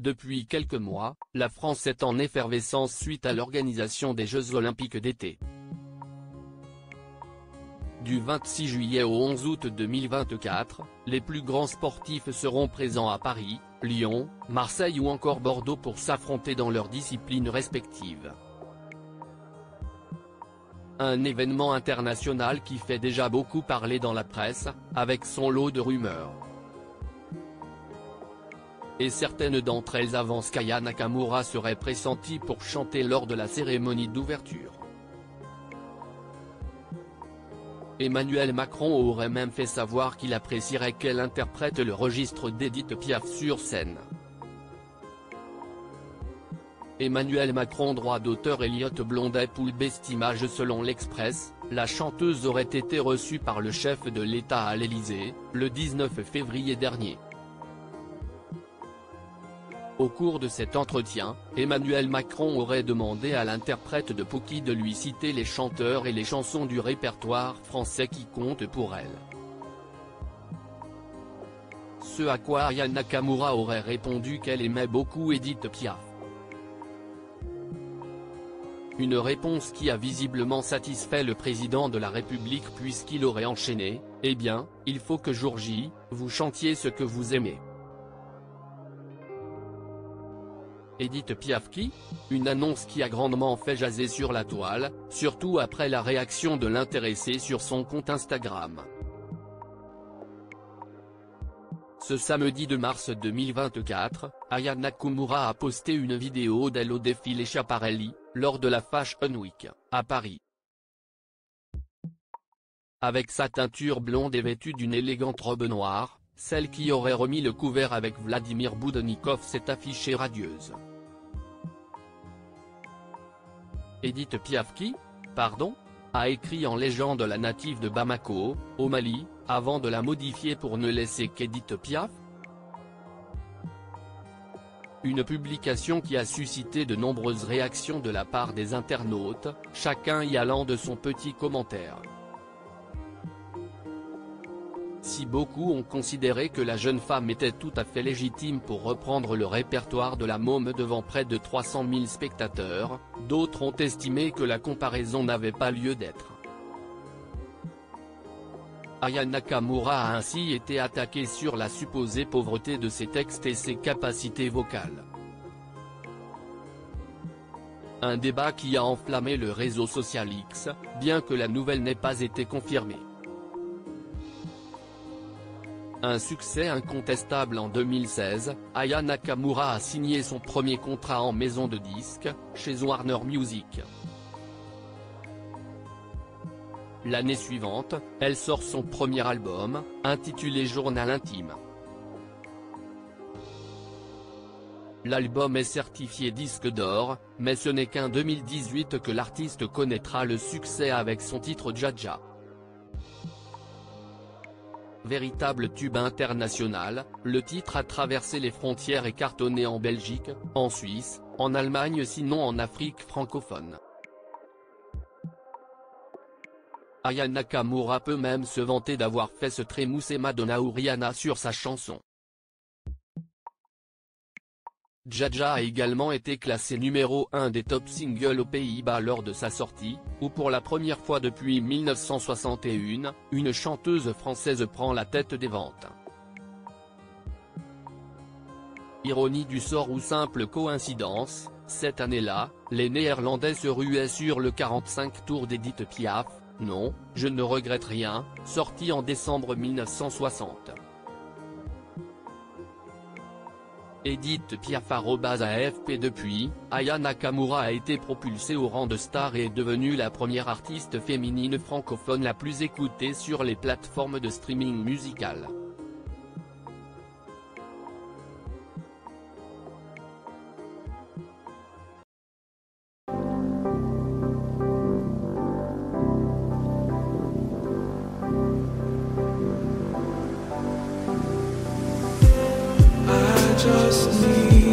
Depuis quelques mois, la France est en effervescence suite à l'organisation des Jeux Olympiques d'été. Du 26 juillet au 11 août 2024, les plus grands sportifs seront présents à Paris, Lyon, Marseille ou encore Bordeaux pour s'affronter dans leurs disciplines respectives. Un événement international qui fait déjà beaucoup parler dans la presse, avec son lot de rumeurs. Et certaines d'entre elles avancent qu'Aya Nakamura serait pressentie pour chanter lors de la cérémonie d'ouverture. Emmanuel Macron aurait même fait savoir qu'il apprécierait qu'elle interprète le registre d'Édith Piaf sur scène. Emmanuel Macron, droit d'auteur Elliott Blondet Poulbe image. Selon l'Express, la chanteuse aurait été reçue par le chef de l'État à l'Élysée, le 19 février dernier. Au cours de cet entretien, Emmanuel Macron aurait demandé à l'interprète de Pookie de lui citer les chanteurs et les chansons du répertoire français qui comptent pour elle. Ce à quoi Aya Nakamura aurait répondu qu'elle aimait beaucoup Édith Piaf. Une réponse qui a visiblement satisfait le président de la République puisqu'il aurait enchaîné « Eh bien, il faut que jour J, vous chantiez ce que vous aimez ». Édith Piaf qui ? Une annonce qui a grandement fait jaser sur la toile, surtout après la réaction de l'intéressé sur son compte Instagram. Ce samedi 2 mars 2024, Aya Nakamura a posté une vidéo d'elle au défilé Schiaparelli, lors de la Fashion Week, à Paris. Avec sa teinture blonde et vêtue d'une élégante robe noire, celle qui aurait remis le couvert avec Vladimir Boudnikov s'est affichée radieuse. Édith Piaf qui ? Pardon ? A écrit en légende la native de Bamako, au Mali, avant de la modifier pour ne laisser qu'Édith Piaf. Une publication qui a suscité de nombreuses réactions de la part des internautes, chacun y allant de son petit commentaire. Si beaucoup ont considéré que la jeune femme était tout à fait légitime pour reprendre le répertoire de la môme devant près de 300 000 spectateurs, d'autres ont estimé que la comparaison n'avait pas lieu d'être. Aya Nakamura a ainsi été attaquée sur la supposée pauvreté de ses textes et ses capacités vocales. Un débat qui a enflammé le réseau social X, bien que la nouvelle n'ait pas été confirmée. Un succès incontestable en 2016, Aya Nakamura a signé son premier contrat en maison de disques, chez Warner Music. L'année suivante, elle sort son premier album, intitulé Journal intime. L'album est certifié disque d'or, mais ce n'est qu'en 2018 que l'artiste connaîtra le succès avec son titre Dja. Véritable tube international, le titre a traversé les frontières et cartonné en Belgique, en Suisse, en Allemagne sinon en Afrique francophone. Aya Nakamura peut même se vanter d'avoir fait se trémousser Madonna ou Rihanna sur sa chanson. Dja a également été classé numéro 1 des top singles aux Pays-Bas lors de sa sortie, où pour la première fois depuis 1961, une chanteuse française prend la tête des ventes. Ironie du sort ou simple coïncidence, cette année-là, les Néerlandais se ruaient sur le 45 tours d'Édith Piaf, Non, je ne regrette rien, sorti en décembre 1960. Édith Piaf @AFP. Depuis, Aya Nakamura a été propulsée au rang de star et est devenue la première artiste féminine francophone la plus écoutée sur les plateformes de streaming musical. Just need